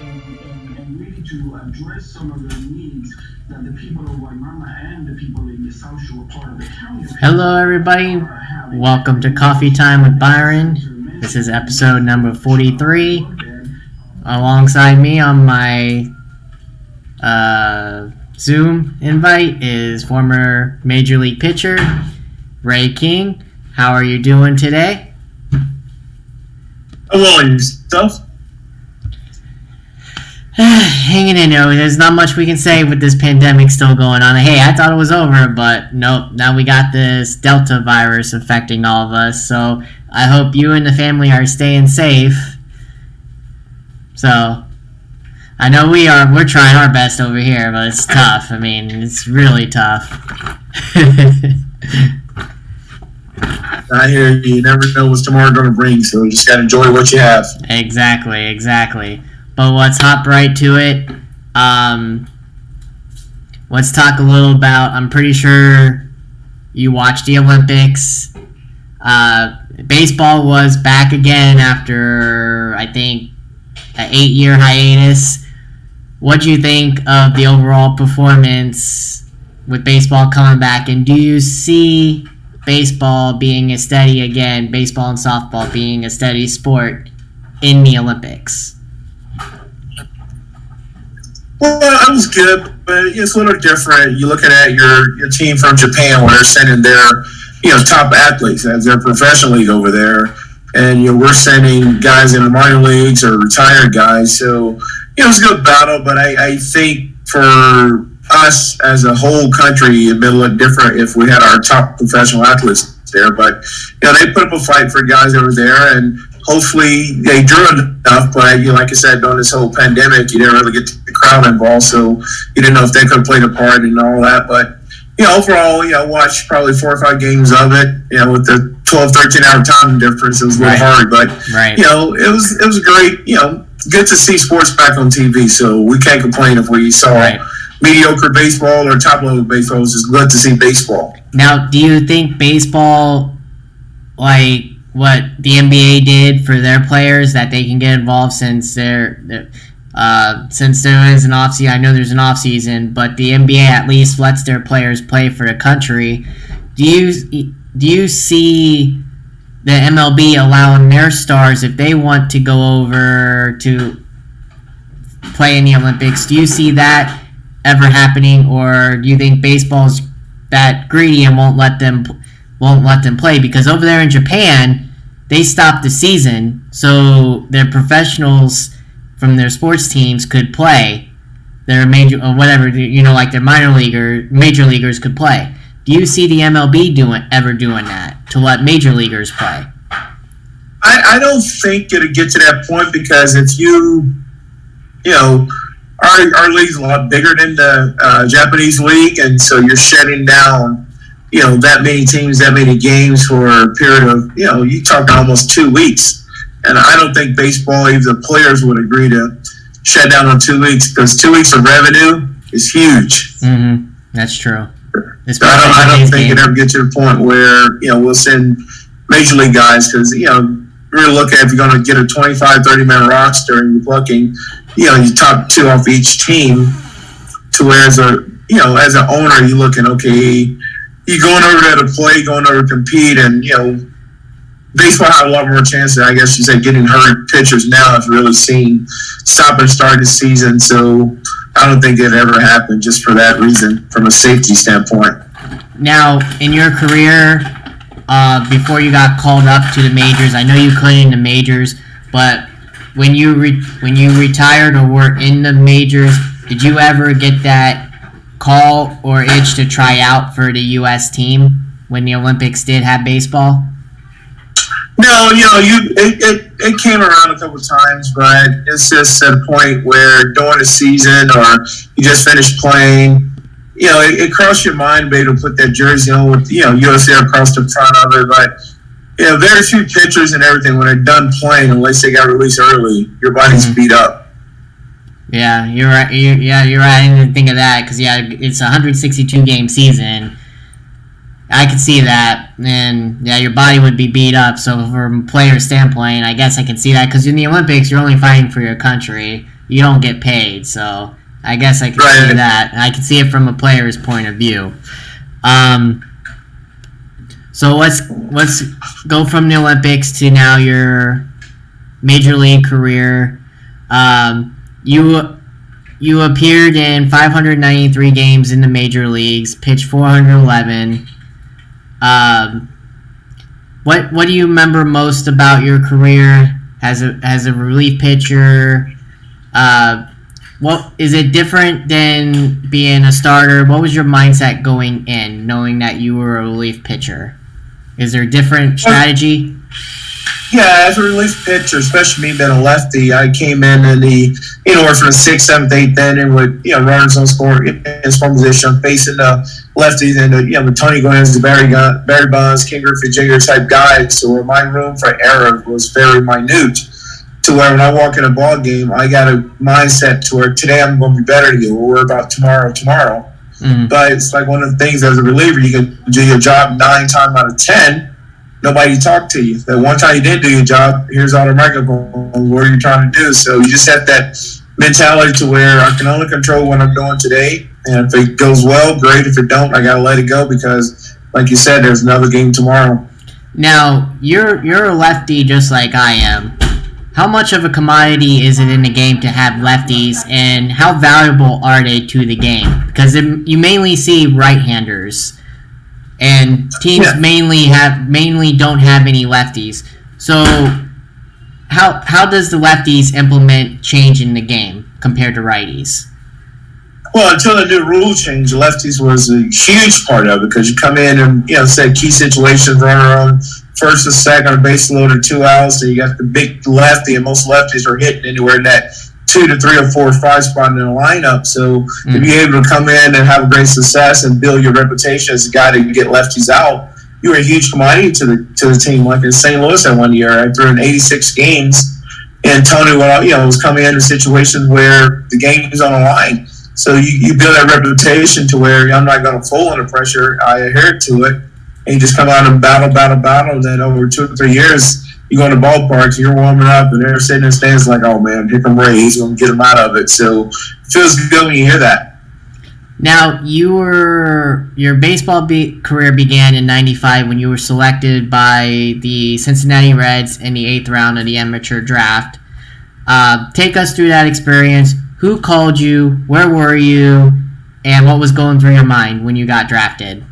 and really to address some of the needs that the people of Waimama and the people in the South Shore part of the county. Hello, everybody. Welcome to Coffee Time with Byron. This is episode number 43. Alongside me on my Zoom invite is former Major League pitcher Ray King. How are you doing today? Hello, yourself? Hanging in there. There's not much we can say with this pandemic still going on. Hey, I thought it was over, but nope. Now we got this Delta virus affecting all of us. So I hope you and the family are staying safe. So I know we are. We're trying our best over here, but it's tough. I mean, it's really tough. I hear you. You never know what tomorrow's going to bring, so you just got to enjoy what you have. Exactly. But let's hop right to it. Let's talk a little about, I'm pretty sure you watched the Olympics. Baseball was back again after, I think, an 8-year hiatus. What do you think of the overall performance with baseball coming back? And do you see baseball being a steady, again, baseball and softball being a steady sport in the Olympics? Well, that was good, but it's a little different. You're looking at your team from Japan where they're sending their top athletes as their professional league over there. And we're sending guys in the minor leagues or retired guys. So, it was a good battle, but I think for us as a whole country, it'd be a little different if we had our top professional athletes there. But, they put up a fight for guys over there, and hopefully they drew enough. But, like I said, during this whole pandemic, you didn't really get the crowd involved, so you didn't know if they could have played a part and all that. But, overall, I watched probably 4 or 5 games of it, with the 12, 13-hour time difference. It was a little hard, but, it was great, good to see sports back on TV, so we can't complain if we saw mediocre baseball or top-level baseball. It's just good to see baseball. Now, do you think baseball, like what the NBA did for their players, that they can get involved since there is an off-season? I know there's an off-season, but the NBA at least lets their players play for the country. Do you see the MLB allowing their stars, if they want to go over to play in the Olympics, do you see that ever happening, or do you think baseball's that greedy and won't let them play? Because over there in Japan, they stopped the season so their professionals from their sports teams could play. Their major or whatever, like their major leaguers could play. Do you see the MLB ever doing that to let major leaguers play? I don't think it'll get to that point, because if our league's a lot bigger than the Japanese league, and so you're shutting down, that many teams, that many games for a period of, you talking almost 2 weeks. And I don't think baseball, even the players would agree to shut down on 2 weeks, because 2 weeks of revenue is huge. Mm-hmm. That's true. I don't think it ever get to the point where, we'll send major league guys, because, really look at if you're going to get a 25, 30-man roster and you're plucking, your top 2 off each team, to where as an owner, you're looking, okay, you're going over there to play, going over to compete, and, baseball had a lot more chances, I guess you say, getting hurt. Pitchers now have really seen stop and start the season, so I don't think it ever happened just for that reason, from a safety standpoint. Now, in your career, before you got called up to the majors, I know you couldn't in the majors, but when you retired or were in the majors, did you ever get that call or itch to try out for the U.S. team when the Olympics did have baseball? No, it came around a couple of times, but it's just at a point where during the season or you just finished playing, it crossed your mind to be able to put that jersey on with, USA across the front of it. But, very few pitchers and everything, when they're done playing, unless they got released early, your body's beat up. Yeah, you're right. You're right. I didn't think of that because, it's a 162-game season. I could see that, and yeah, your body would be beat up. So from a player standpoint, I guess I can see that because in the Olympics, you're only fighting for your country. You don't get paid, so I guess I can see that. I can see it from a player's point of view. So let's go from the Olympics to now your major league career. You appeared in 593 games in the major leagues, pitched 411. What do you remember most about your career as a relief pitcher? What is it different than being a starter? What was your mindset going in, knowing that you were a relief pitcher? Is there a different strategy? Yeah, as a relief pitcher, especially me being a lefty, I came in the from the 6th, 7th, 8th inning with runners on score in scoring position, facing the lefties and with Tony Gwynns, the Barry Bonds, King Griffey Jr. type guys. So where my room for error was very minute. To where when I walk in a ball game, I got a mindset to where today I'm going to be better than you. We'll worry about tomorrow. Mm-hmm. But it's like one of the things as a reliever, you can do your job 9 times out of 10. Nobody talked to you. That one time you didn't do your job, here's all the microphone. What are you trying to do? So you just have that mentality to where I can only control what I'm doing today. And if it goes well, great. If it don't, I got to let it go because, like you said, there's another game tomorrow. Now, you're a lefty just like I am. How much of a commodity is it in the game to have lefties, and how valuable are they to the game? Because you mainly see right-handers, and teams mainly don't have any lefties. So, how does the lefties implement change in the game compared to righties? Well, until the new rule change, lefties was a huge part of it because you come in and say key situations, runner on first or second, or base loaded, 2 outs, and you got the big lefty, and most lefties are hitting anywhere in that 2 to 3 or 4 or 5 spot in the lineup. So to be able to come in and have great success and build your reputation as a guy to get lefties out, you were a huge commodity to the team. Like in St. Louis that one year, I threw in 86 games, and Tony was coming into situations where the game is on the line. So you build that reputation to where I'm not going to fold under pressure. I adhere to it. And you just come out and battle. And then over 2 or 3 years, you go in the ballpark, you're warming up, and they're sitting in the stands like, oh, man, here come Ray. He's going to get him out of it. So it feels good when you hear that. Now, your baseball career began in '95 when you were selected by the Cincinnati Reds in the 8th round of the amateur draft. Take us through that experience. Who called you? Where were you? And what was going through your mind when you got drafted?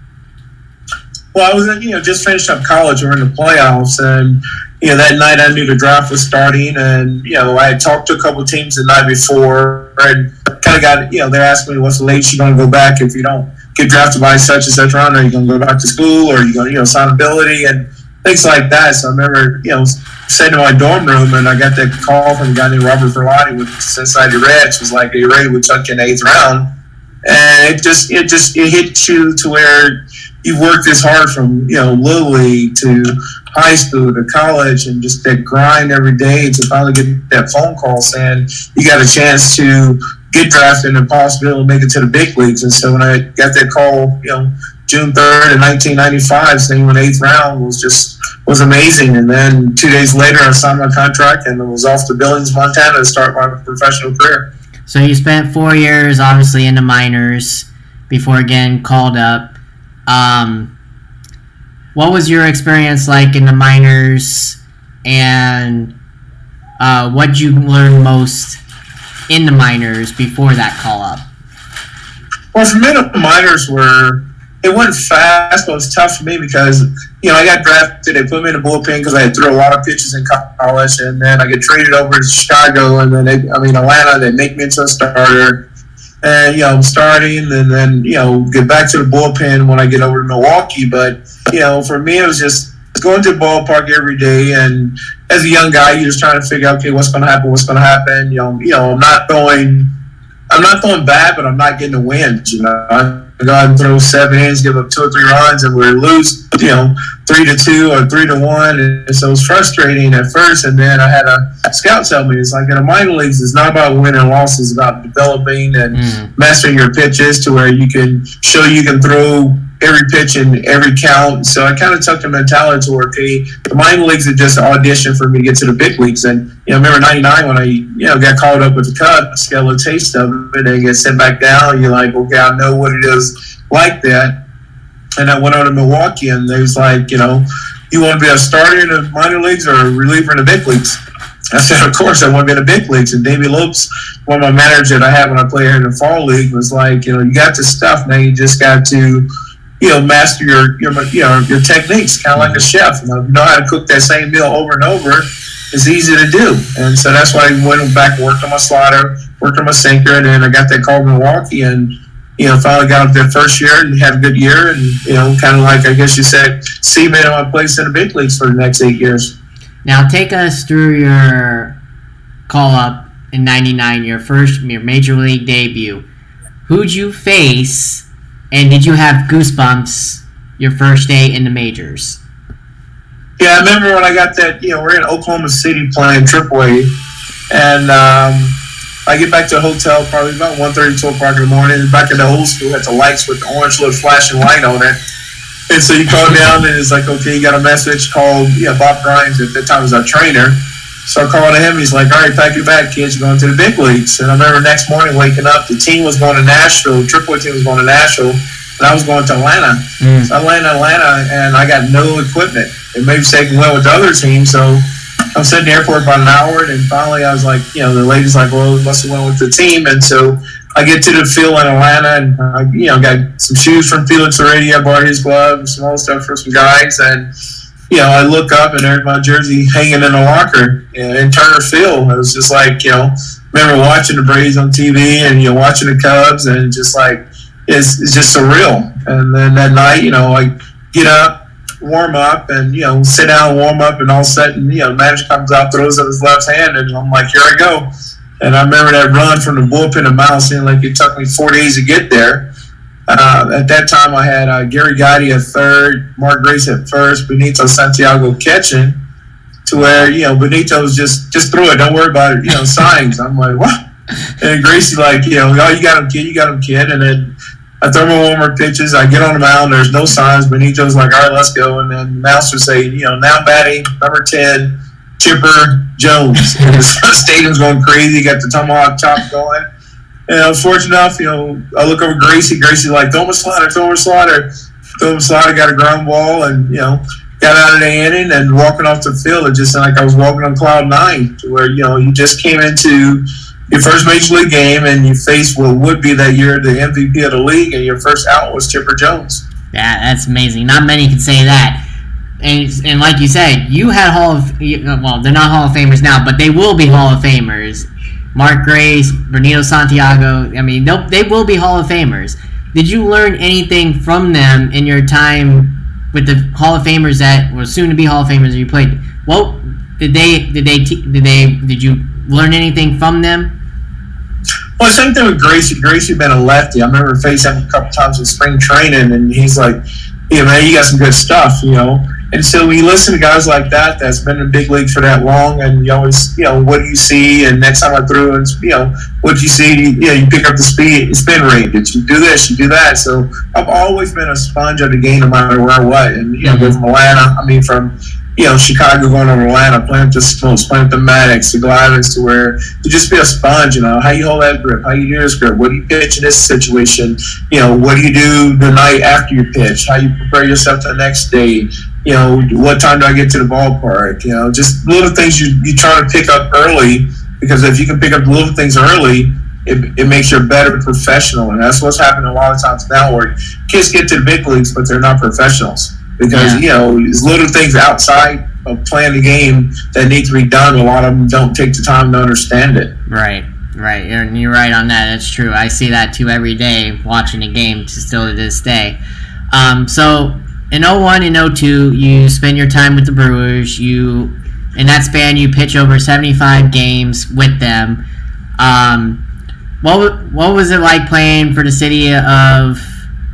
Well, I was just finished up college. We were in the playoffs, and that night I knew the draft was starting, and I had talked to a couple of teams the night before, and kind of got they're asking me what's the latest you're going to go back if you don't get drafted by such and such round. Are you going to go back to school, or are you going to sign ability and things like that? So I remember sitting in my dorm room, and I got that call from a guy named Robert Verlotti with Cincinnati Reds. Was like, "Are you ready? We took you in the 8th round," and it hit you to where you worked this hard from little league to high school to college, and just that grind every day to finally get that phone call saying you got a chance to get drafted and a possibility to make it to the big leagues. And so when I got that call, June 3rd in 1995, saying in the 8th round was amazing. And then 2 days later, I signed my contract and was off to Billings, Montana to start my professional career. So you spent 4 years, obviously, in the minors before getting called up. What was your experience like in the minors, and what did you learn most in the minors before that call up? Well, for me, the minors it went fast, but it was tough for me because, I got drafted. They put me in the bullpen because I had threw a lot of pitches in college, and then I get traded over to Chicago, and then Atlanta, they make me into a starter. And, I'm starting, and then, get back to the bullpen when I get over to Milwaukee. But, for me, it was just going to the ballpark every day. And as a young guy, you're just trying to figure out, okay, what's going to happen? I'm not throwing bad, but I'm not getting the wins, I go out and throw 7 innings, give up 2 or 3 runs, and we lose, 3-2 or 3-1. And so it was frustrating at first. And then I had a scout tell me, it's like in the minor leagues, it's not about winning and losses, it's about developing and mastering your pitches to where you can show you can throw every pitch and every count. So I kind of took the mentality to where, okay, the minor leagues are just an audition for me to get to the big leagues. And, I remember 99 when I, got called up with the Cubs, got a little taste of it, and get sent back down. You're like, okay, I know what it is like that. And I went on to Milwaukee, and they was like, you want to be a starter in the minor leagues or a reliever in the big leagues? I said, of course, I want to be in the big leagues. And Davey Lopes, one of my managers that I had when I played here in the fall league, was like, you got the stuff, now you just got to, master your techniques, kind of like a chef. You know how to cook that same meal over and over. It's easy to do. And so that's why I went back and worked on my slider, worked on my sinker, and then I got that call in Milwaukee, and finally got up that first year and had a good year, and kind of like, I guess you said, cemented my place in the big leagues for the next 8 years. Now take us through your call up in '99, your major league debut. Who'd you face, and did you have goosebumps your first day in the majors? Yeah, I remember when I got that. We're in Oklahoma City playing AAA, and I get back to the hotel probably about 1:30, 2 o'clock in the morning. Back in the old school, had the lights with the orange little flashing light on it. And so you call down, and it's like, okay, you got a message called, Bob Grimes, at that time was our trainer. So I called to him, he's like, all right, pack your bag, kids, you're going to the big leagues. And I remember next morning waking up, the team was going to Nashville, AAA team was going to Nashville, and I was going to Atlanta. So I landed in Atlanta, and I got no equipment. It maybe taken well with the other team, so I'm sitting in the airport about an hour, and finally I was like, the lady's like, well, it must have went with the team. And so I get to the field in Atlanta, and I, got some shoes from Felix already. I bought his gloves, some other stuff for some guys, and I look up and there's my jersey hanging in the locker in Turner Field. It was just like, remember watching the Braves on TV and watching the Cubs, and just like it's just surreal. And then that night, I get up, warm up, and sit down, warm up, and all of a sudden, the manager comes out, throws up his left hand, and I'm like, here I go. And I remember that run from the bullpen to Miles, seemed like it took me 4 days to get there. At that time, I had Gary Gotti at third, Mark Grace at first, Benito Santiago catching, to where, Benito was just throw it, don't worry about it, signs. I'm like, what? And Gracie like, oh, you got him, kid. And then I throw my warmer pitches, I get on the mound, there's no signs. Benito's like, all right, let's go. And then Mouse would say, now batting, number 10, Chipper Jones. And the stadium's going crazy, got the tomahawk chop going. And I was fortunate enough, I look over Gracie like, throw him a slider. Throw him a slider, got a ground ball, and, got out of the inning, and walking off the field, it just seemed like I was walking on cloud 9, to where, you just came into your first major league game, and you faced what would be that year the MVP of the league, and your first out was Chipper Jones. Yeah, that's amazing. Not many can say that. And like you said, you had they're not Hall of Famers now, but they will be Hall of Famers. Mark Grace, Benito Santiago, they will be Hall of Famers. Did you learn anything from them in your time with the Hall of Famers that were soon to be Hall of Famers that you played? Well, did you learn anything from them? Well, same thing with Gracie. Gracie had been a lefty. I remember facing him a couple times in spring training, and he's like, man, you got some good stuff, And so when you listen to guys like that, that's been in the big league for that long, and you always, what do you see? And next time I threw, and what do you see? You pick up the spin rate. Did you do this? You do that. So I've always been a sponge of the game, no matter where I was. And go from Atlanta. From Chicago going over Atlanta, playing the Smokes, playing the Maddox, the Gladys, to where you just be a sponge. How you hold that grip? How you do this grip? What do you pitch in this situation? What do you do the night after you pitch? How you prepare yourself to the next day? What time do I get to the ballpark? Just little things you try to pick up early, because if you can pick up the little things early, it makes you a better professional. And that's what's happening a lot of times now, where kids get to the big leagues, but they're not professionals. Because, there's little things outside of playing the game that need to be done. A lot of them don't take the time to understand it. Right. You're right on that. That's true. I see that too every day watching a game still to this day. So in 01 and 02, you spend your time with the Brewers. In that span, you pitch over 75 games with them. What was it like playing for the city of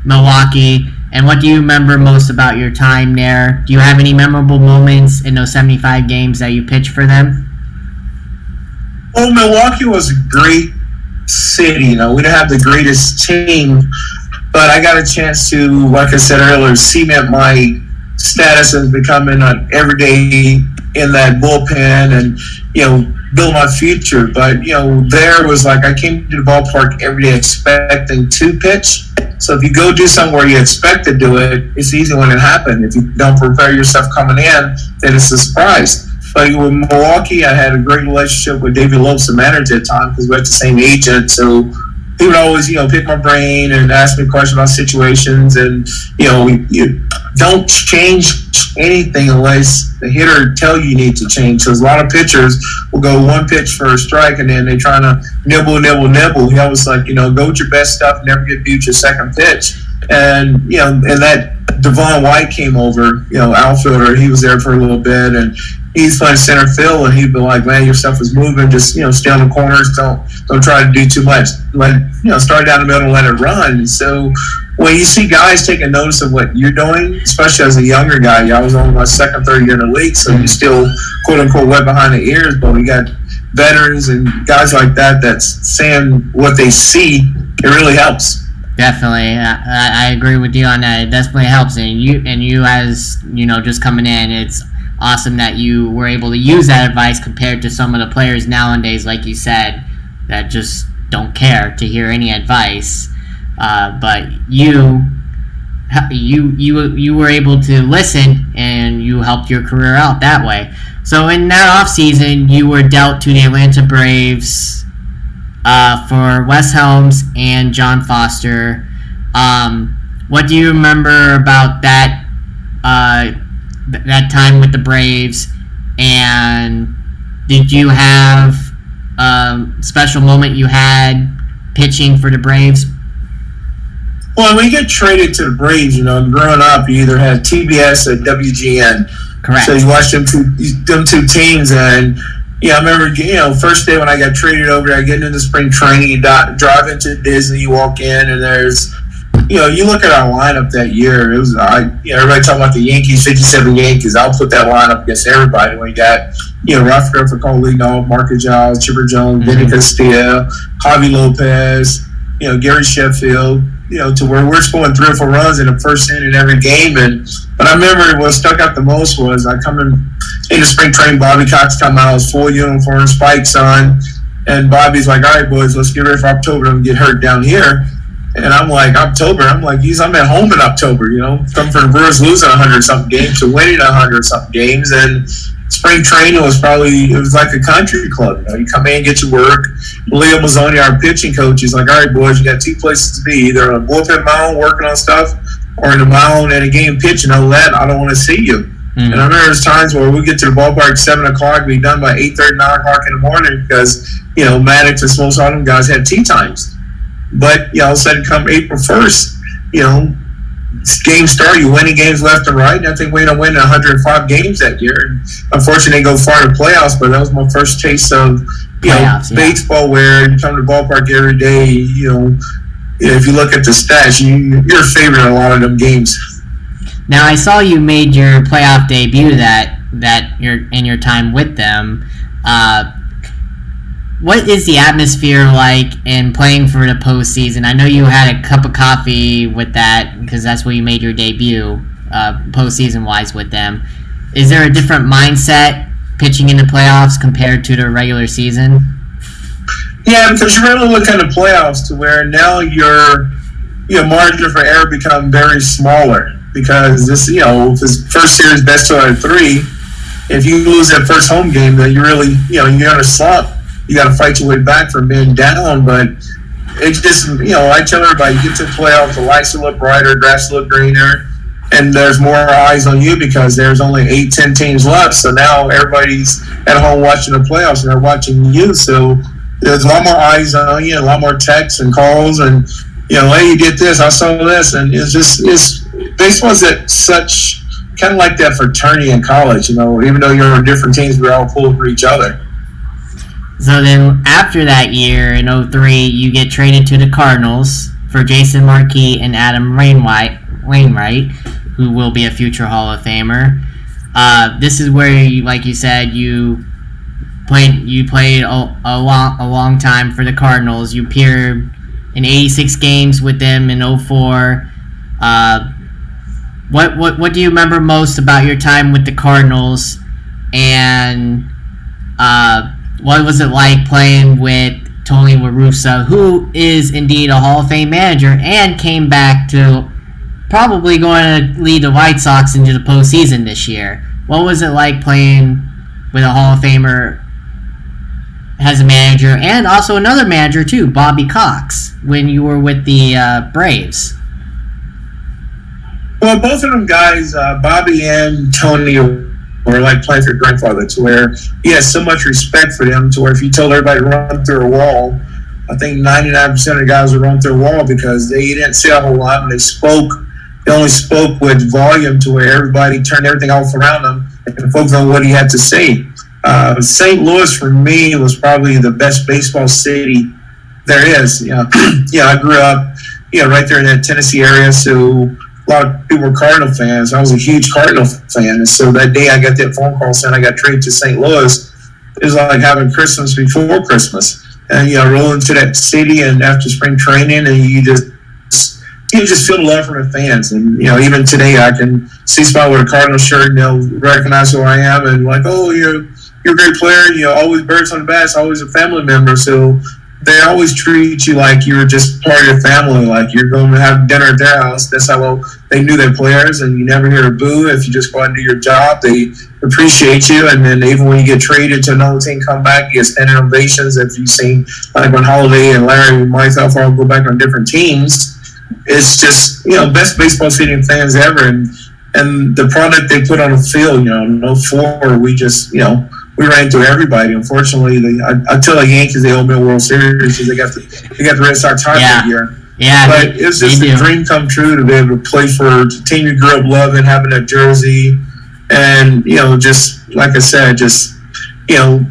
Milwaukee? And what do you remember most about your time there? Do you have any memorable moments in those 75 games that you pitched for them? Well, Milwaukee was a great city. We didn't have the greatest team, but I got a chance to, like I said earlier, cement my status as becoming an everyday in that bullpen and, build my future. But, there was like I came to the ballpark every day expecting to pitch. So if you go do something where you expect to do it, it's easy when it happens. If you don't prepare yourself coming in, then it's a surprise. But with Milwaukee, I had a great relationship with David Lopes, the manager at the time, because we had the same agent. So he would always, pick my brain and ask me questions about situations. And, you don't change anything unless the hitter tell you need to change. Because a lot of pitchers will go one pitch for a strike and then they're trying to nibble. He always like, go with your best stuff, never get beat your second pitch. And, and that Devon White came over, outfielder. He was there for a little bit, and he's playing center field, and he'd be like, "Man, your stuff is moving. Just stay on the corners. Don't try to do too much. Start down the middle and let it run." So when you see guys taking notice of what you're doing, especially as a younger guy, I was only my second, third year in the league, so you still quote unquote wet behind the ears. But we got veterans and guys like that that's saying what they see. It really helps. Definitely, I agree with you on that. It definitely helps, and you as just coming in, it's awesome that you were able to use that advice compared to some of the players nowadays, like you said, that just don't care to hear any advice. But you were able to listen, and you helped your career out that way. So in that offseason, you were dealt to the Atlanta Braves. For Wes Helms and John Foster. What do you remember about that that time with the Braves? And did you have a special moment you had pitching for the Braves? Well, when you get traded to the Braves, growing up, you either had TBS or WGN. Correct. So you watched them two teams, and I remember, first day when I got traded over there, I get into spring training, you drive into Disney, you walk in, and there's, you look at our lineup that year, it was, everybody talking about the Yankees, 57 Yankees. I'll put that lineup against everybody. We got, Rafael Furcal, Marco Giles, Chipper Jones, Vinny Castillo, Javi Lopez, Gary Sheffield, to where we're scoring 3 or 4 runs in the first inning every game. But I remember what stuck out the most was I come in the spring training, Bobby Cox come out, his full uniform, spikes on, and Bobby's like, "All right, boys, let's get ready for October. I'm get hurt down here." And I'm like, October? I'm like, I'm at home in October, Come from the Brewers losing 100-something games to winning 100-something games. And spring training was like a country club. You come in, get your work. Leo Mazzoni, our pitching coach, he's like, "All right, boys, you got 2 places to be, either on a bullpen mound working on stuff or in the mound and a game pitching. Other than that, I don't want to see you." And I remember there's times where we get to the ballpark 7 o'clock, be done by 8:30, 9 o'clock in the morning because, Maddox and most of them guys had tea times. But, all of a sudden come April 1st, games start, you winning games left and right, and I think we ended up winning 105 games that year. And unfortunately, they go far in the playoffs, but that was my first taste of, baseball where you come to the ballpark every day, if you look at the stats, you're a favorite in a lot of them games. Now, I saw you made your playoff debut that you're in your time with them. What is the atmosphere like in playing for the postseason? I know you had a cup of coffee with that because that's where you made your debut, postseason-wise with them. Is there a different mindset pitching in the playoffs compared to the regular season? Yeah, because you're really looking at the playoffs to where now your margin for error become very smaller. Because this, this first series best 2 out of 3, if you lose that first home game, then you're really, you're in a slump. You got to fight your way back from being down. But it's just, I tell everybody, you get to the playoffs, the lights will look brighter, grass will look greener, and there's more eyes on you because there's only 8-10 teams left. So now everybody's at home watching the playoffs and they're watching you. So there's a lot more eyes on you, a lot more texts and calls, and hey, you did this, I saw this, and baseball's at such kind of like that fraternity in college. Even though you're on different teams, we're all pulling for each other. So then, after that year in 2003, you get traded to the Cardinals for Jason Marquis and Adam Wainwright, who will be a future Hall of Famer. This is where, like you said, you played a long time for the Cardinals. You appeared in 86 games with them in 04. What do you remember most about your time with the Cardinals, and what was it like playing with Tony La Russa, who is indeed a Hall of Fame manager and came back to probably going to lead the White Sox into the postseason this year? What was it like playing with a Hall of Famer as a manager, and also another manager too, Bobby Cox, when you were with the Braves? Well, both of them guys, Bobby and Tony, were like playing for your grandfather, to where he has so much respect for them, to where if you told everybody to run through a wall, I think 99% of the guys would run through a wall because they didn't say a whole lot, and they only spoke with volume, to where everybody turned everything off around them and focused on what he had to say. St. Louis for me was probably the best baseball city there is. I grew up, right there in that Tennessee area, so a lot of people were Cardinal fans. I was a huge Cardinal fan, and so that day I got that phone call saying I got traded to St. Louis. It was like having Christmas before Christmas, and roll into that city and after spring training, and you just feel the love from the fans. And even today I can see somebody with a Cardinal shirt and they'll recognize who I am, and like, oh, you're a great player, always birds on the bats, always a family member. So they always treat you like you're just part of your family, like you're going to have dinner at their house. That's how well they knew their players, and you never hear a boo if you just go out and do your job. They appreciate you, and then even when you get traded to another team, come back, you get standing ovations. If you've seen, like when Holiday and Larry and myself all go back on different teams, it's just, best baseball city fans ever. And the product they put on the field, no 4, we just, we ran through everybody. Unfortunately, I tell the Yankees they owe me a World Series because they got the Red Sox hot that year. Yeah, but it's just a dream come true to be able to play for the team you grew up loving, having that jersey, and just like I said, just it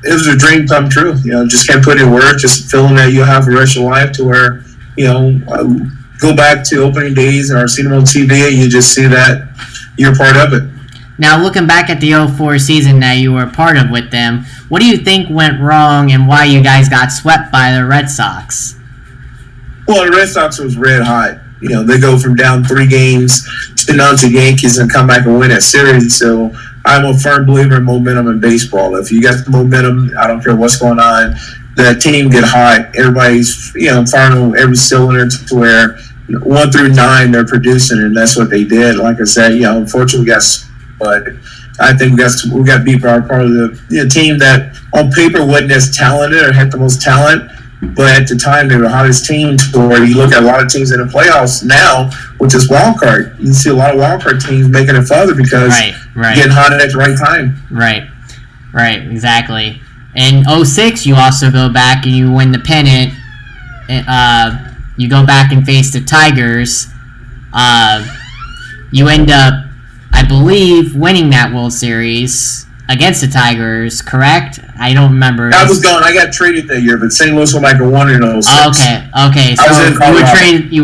was a dream come true. Just can't put it in words. Just feeling that you'll have the rest of your life, to where go back to opening days or see them on TV, and you just see that you're part of it. Now, looking back at the 04 season that you were a part of with them, what do you think went wrong and why you guys got swept by the Red Sox? Well, the Red Sox was red hot. They go from down 3 games to none to Yankees and come back and win that series. So I'm a firm believer in momentum in baseball. If you got the momentum, I don't care what's going on, the team get hot. Everybody's, firing on every cylinder, to where 1 through 9 they're producing, and that's what they did. Like I said, unfortunately we got, but I think we got beat by part of the team that on paper wasn't as talented or had the most talent, but at the time they were the hottest team. To where you look at a lot of teams in the playoffs now with this wild card, you see a lot of wild card teams making it further because getting hot at the right time. Right, exactly. In 06, you also go back and you win the pennant. You go back and face the Tigers. You end up, I believe, winning that World Series against the Tigers, correct? I don't remember. I was gone. I got traded that year, but St. Louis went back and won in 06. Okay. So you were traded. You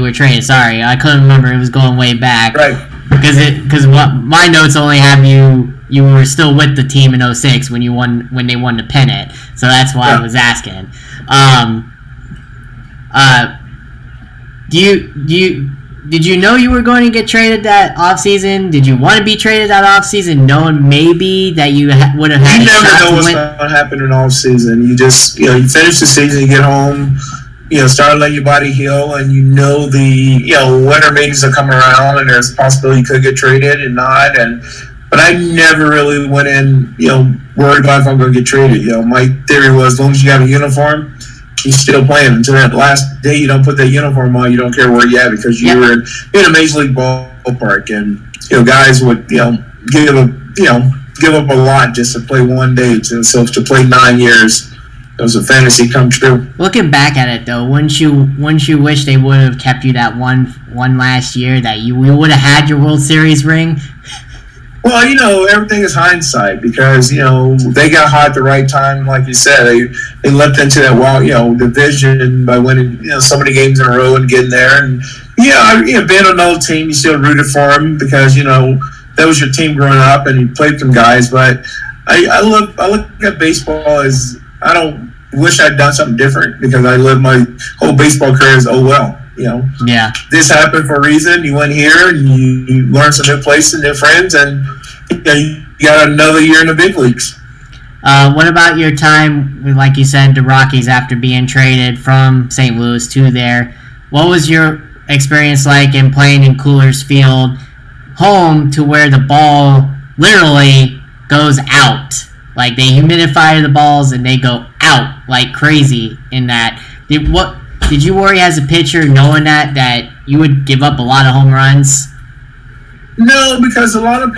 were traded. Sorry, I couldn't remember. It was going way back. Right. Because my notes only have you were still with the team in 06 when they won the pennant. So that's why I was asking. Did you know you were going to get traded that offseason? Did you want to be traded that offseason, knowing maybe that you would have had a shot to win? You never know what's going to happen in offseason. You just, you finish the season, you get home, start letting your body heal, and the, winter meetings are coming around, and there's a possibility you could get traded and not. But I never really went in, worried about if I'm going to get traded. My theory was, as long as you have a uniform, you're still playing until that last day. You don't put that uniform on, you don't care where you're at, because you were in a major league ballpark, and guys would give up a lot just to play one day. So to play 9 years, it was a fantasy come true. Looking back at it though, wouldn't you wish they would have kept you that one last year, that you would have had your World Series ring? Well, everything is hindsight, because, they got hot at the right time. Like you said, they leapt into that division by winning, so many games in a row and getting there. And, being on another team, you still rooted for them because, that was your team growing up and you played some guys. But I look at baseball as, I don't wish I'd done something different because I lived my whole baseball career as, oh, well, Yeah. this happened for a reason. You went here and you learned some new places, new friends, and you got another year in the big leagues. What about your time, like you said, the Rockies after being traded from St. Louis to there? What was your experience like in playing in Coors Field, home to where the ball literally goes out? Like they humidify the balls and they go out like crazy in that. Did you worry as a pitcher knowing that you would give up a lot of home runs? No, because a lot of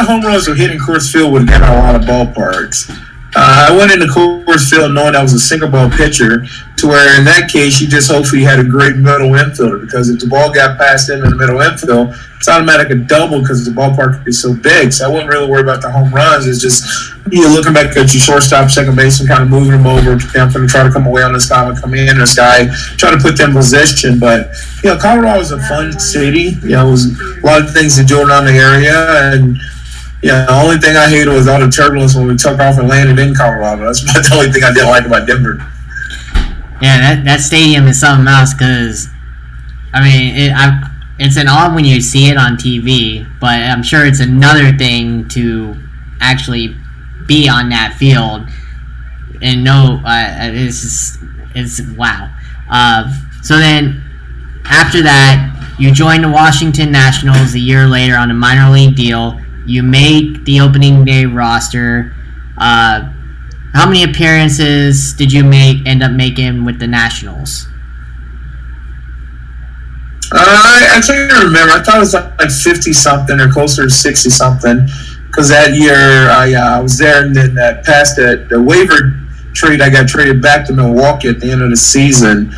home runs were hitting Coors Field would get a lot of ballparks. I went into Coors Field knowing I was a single ball pitcher, to where in that case you just hopefully had a great middle infielder, because if the ball got past him in the middle infield, it's automatic a double because the ballpark is so big. So I wouldn't really worry about the home runs. It's just looking back at your shortstop, second baseman, kind of moving them over, I'm going to try to come away on this guy, come in this guy, try to put them in position. But Colorado was a fun city. It was a lot of things to do around the area, and the only thing I hated was all the turbulence when we took off and landed in Colorado. That's about the only thing I didn't like about Denver. Yeah, that stadium is something else, because, I mean, it's an odd when you see it on TV, but I'm sure it's another thing to actually be on that field and know it's wow. So then, after that, you joined the Washington Nationals a year later on a minor league deal. You make the opening day roster. How many appearances did you end up making with the Nationals? I can't remember. I thought it was like 50-something or closer to 60-something, because that year I was there, and then past the waiver trade, I got traded back to Milwaukee at the end of the season.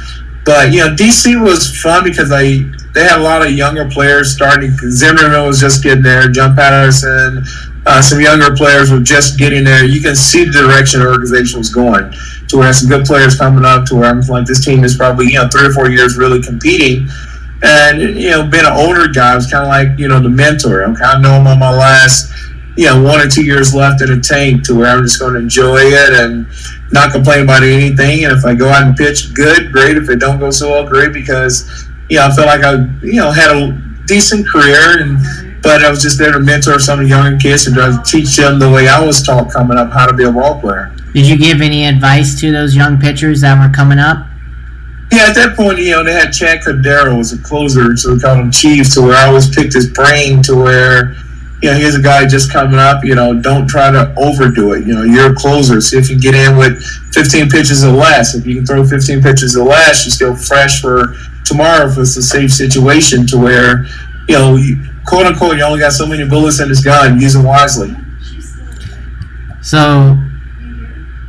But, D.C. was fun because they had a lot of younger players starting. Zimmerman was just getting there, John Patterson, some younger players were just getting there. You can see the direction the organization was going, to where some good players coming up, to where I'm like, this team is probably 3 or 4 years really competing. And being an older guy, I was kind of like the mentor. I'm kind of know him on my last 1 or 2 years left in the tank, to where I'm just going to enjoy it and not complain about anything. And if I go out and pitch, good, great. If it don't go so well, great, because I felt like I had a decent career, but I was just there to mentor some of the younger kids and try to teach them the way I was taught coming up, how to be a ball player. Did you give any advice to those young pitchers that were coming up? Yeah, at that point, they had Chad Cordero as a closer, so we called him Chief, to where I always picked his brain, to where, here's a guy just coming up, don't try to overdo it. You're a closer. See if you can get in with 15 pitches or less. If you can throw 15 pitches or less, you're still fresh for tomorrow if it's a safe situation, to where, quote unquote, you only got so many bullets in this gun, use them wisely. So,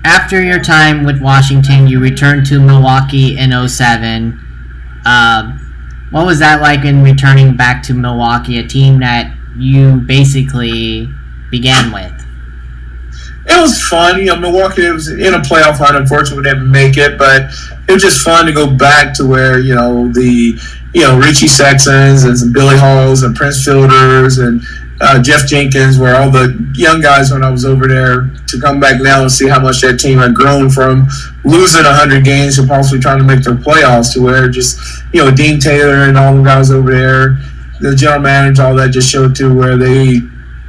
after your time with Washington, you returned to Milwaukee in 2007. What was that like in returning back to Milwaukee, a team that you basically began with? It was fun. Milwaukee was in a playoff hunt. Unfortunately, we didn't make it, but it was just fun to go back to where, the Richie Sextons and some Billy Halls and Prince Fielders and Jeff Jenkins were all the young guys when I was over there, to come back now and see how much that team had grown from losing 100 games to possibly trying to make their playoffs, to where just, Dean Taylor and all the guys over there, the general manager, all that just showed to where they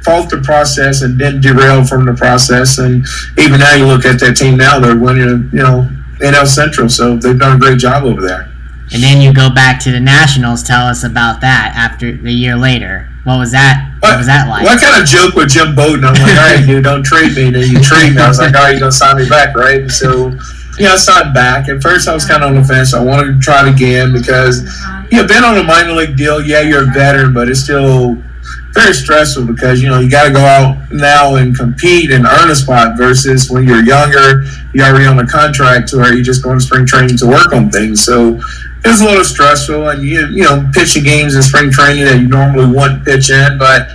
followed the process and didn't derail from the process. And even now you look at that team now, they're winning, NL Central, so they've done a great job over there. And then you go back to the Nationals. Tell us about that after a year later. What was that? What was that like? Well, I kind of joke with Jim Bowden. I'm like, all right, dude, don't trade me. Then you trade me. I was like, all right, you're going to sign me back, right? And so, I signed back. At first, I was kind of on the fence. I wanted to try it again because, being on a minor league deal, you're a veteran, but it's still very stressful because, you got to go out now and compete and earn a spot, versus when you're younger, you're already on a contract to where you just go to spring training to work on things. So it was a little stressful, and pitching games in spring training that you normally wouldn't pitch in, but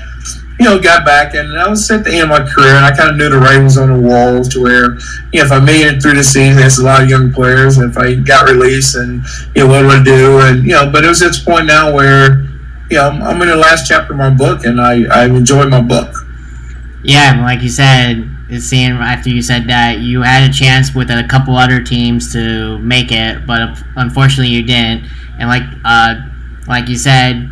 got back, and I was at the end of my career, and I kind of knew the writing was on the walls, to where if I made it through the season, there's a lot of young players, and if I got released, and what do I do, and but it was at this point now where I'm in the last chapter of my book, and I enjoy my book. Yeah, like you said, seeing after you said that you had a chance with a couple other teams to make it, but unfortunately you didn't. And like you said,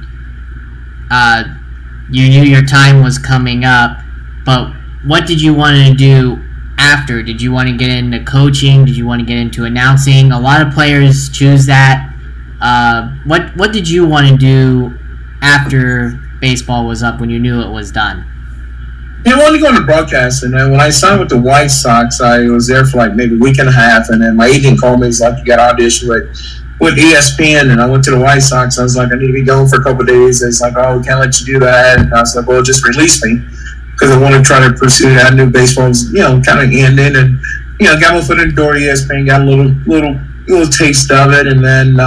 you knew your time was coming up. But what did you want to do after? Did you want to get into coaching? Did you want to get into announcing? A lot of players choose that. What did you want to do after baseball was up when you knew it was done? I wanted to go into broadcasting. And when I signed with the White Sox, I was there for like maybe a week and a half. And then my agent called me. He's like, you got to audition with ESPN. And I went to the White Sox. I was like, I need to be gone for a couple of days. And it's like, oh, we can't let you do that. And I was like, well, just release me. Because I want to try to pursue that. I knew baseball was, kind of ending. And, got my foot in the door at ESPN, got a little taste of it. And then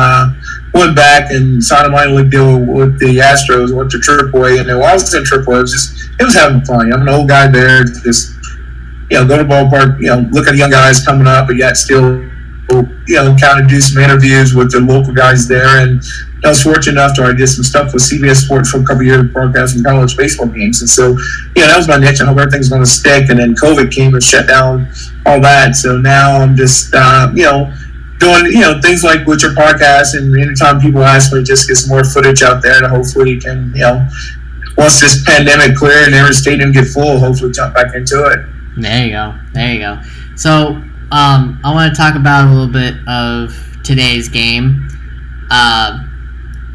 went back and signed a minor league deal with the Astros, went to AAA. And then while I was in AAA, it was having fun. I'm an old guy there. Just, go to the ballpark, look at the young guys coming up, but yet still, kind of do some interviews with the local guys there. And I was fortunate enough to I did some stuff with CBS Sports for a couple of years broadcasting college baseball games. And so, that was my niche. I hope everything's going to stick. And then COVID came and shut down all that. So now I'm just, doing, things like with your podcast. And anytime people ask me, just get some more footage out there to hopefully can, once this pandemic clear and every stadium get full, hopefully jump back into it. There you go. So, I want to talk about a little bit of today's game.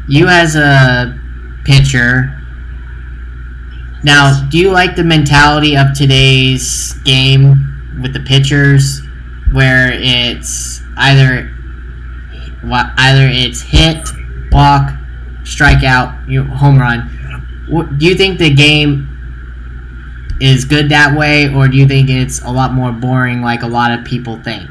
You as a pitcher, now, do you like the mentality of today's game with the pitchers, where it's either it's hit, walk, strikeout, home run? Do you think the game is good that way, or do you think it's a lot more boring like a lot of people think?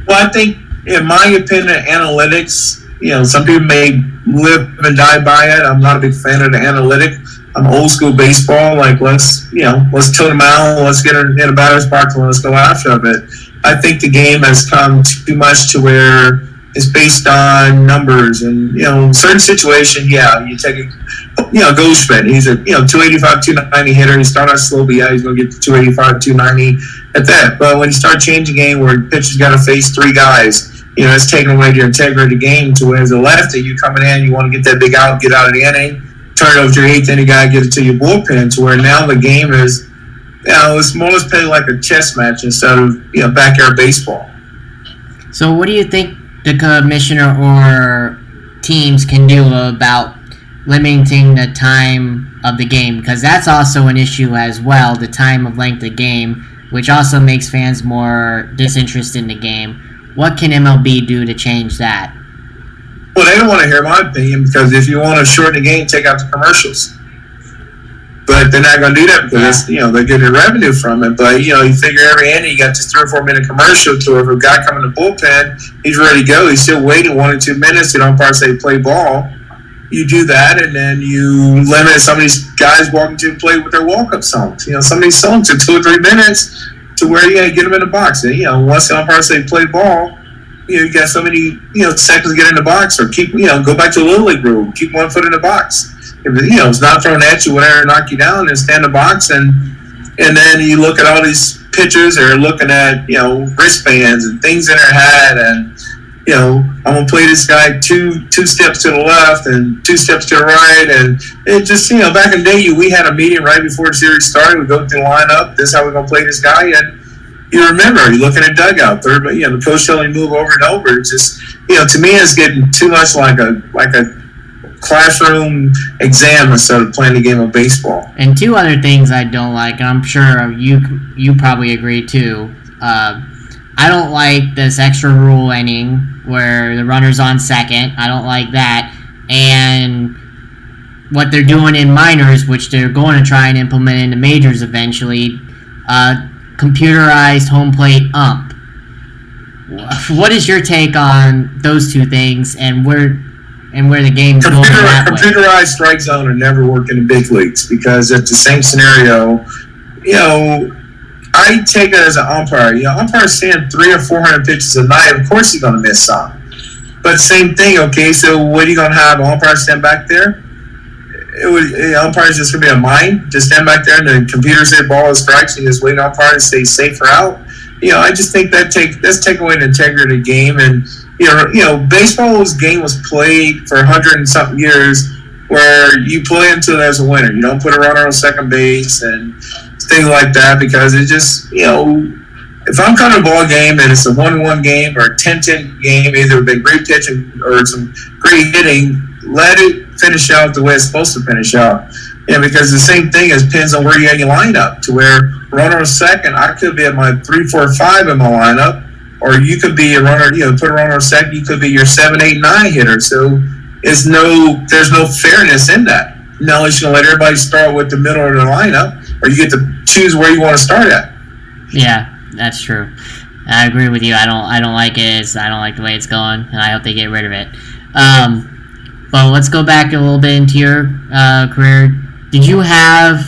Well, I think, in my opinion, analytics, some people may live and die by it. I'm not a big fan of the analytic. I'm old school baseball. Like, let's tilt them out. Let's get in a batter's box and let's go after it. I think the game has come too much to where it's based on numbers and, certain situation. Yeah, you take Goldschmidt. He's a, 285, 290 hitter. He started out slow, but he's going to get to 285, 290 at that. But when you start changing the game where the pitcher's got to face three guys, it's taking away your integrity of the game to where as a lefty, you coming in, you want to get that big out, get out of the inning, turn it over to your eighth inning guy, give it to your bullpen, to where now the game is, it's more or less played like a chess match instead of, backyard baseball. So what do you think the commissioner or teams can do about limiting the time of the game? Because that's also an issue as well, the time of length of game, which also makes fans more disinterested in the game. What can MLB do to change that? Well, they don't want to hear my opinion, because if you want to shorten the game, take out the commercials. But they're not going to do that because, they're getting revenue from it. But, you figure every inning you got this 3 or 4 minute commercial to if a guy coming to bullpen, he's ready to go. He's still waiting 1 or 2 minutes. The umpire say play ball. You do that, and then you limit some of these guys walking to the plate with their walk-up songs. Some of these songs are 2 or 3 minutes to where you get them in the box. And, once the umpire say play ball, you got so many, seconds to get in the box, or keep, go back to the Little League rule, keep 1 foot in the box. If it's not thrown at you, whatever, knock you down, and stand in the box, and then you look at all these pitchers, they're looking at, wristbands and things in their head, and, I'm going to play this guy two steps to the left and 2 steps to the right, and it just, back in the day, we had a meeting right before the series started, we go through the lineup, this is how we're going to play this guy, and you remember, you're looking at dugout, third, the coach telling you move over and over. It's just, to me, it's getting too much like a classroom exam instead of playing the game of baseball. And 2 other things I don't like, and I'm sure you probably agree too. I don't like this extra rule inning where the runner's on second. I don't like that. And what they're doing in minors, which they're going to try and implement in the majors eventually, computerized home plate ump. What is your take on those 2 things, and where the game's going that way? Computerized strike zone will never work in the big leagues, because it's the same scenario. I take it as an umpire. Umpire's seeing 300 or 400 pitches a night. Of course he's going to miss some. But same thing, okay, so what are you going to have? An umpire stand back there? umpire's just gonna be a mind, just stand back there and the computer say ball is strikes and just wait on umpire to stay safe or out. I just think that's take away the integrity of the game. And baseball's game was played for 100 and something years, where you play until there's a winner. You don't put a runner on second base and things like that, because it just if I'm coming to a ball game and it's a 1-1 game or a 10-10 game, either a great pitching or some great hitting, let it finish out the way it's supposed to finish out. Because the same thing depends on where you line up, to where runner on second, I could be at my 3, 4, 5 in my lineup, or you could be a runner, put a runner on second, you could be your 7, 8, 9 hitter. So there's no fairness in that. Now it's going to let everybody start with the middle of the lineup, or you get to choose where you want to start at. Yeah, that's true. I agree with you. I don't like it. I don't like the way it's going, and I hope they get rid of it. But let's go back a little bit into your career. Did you have,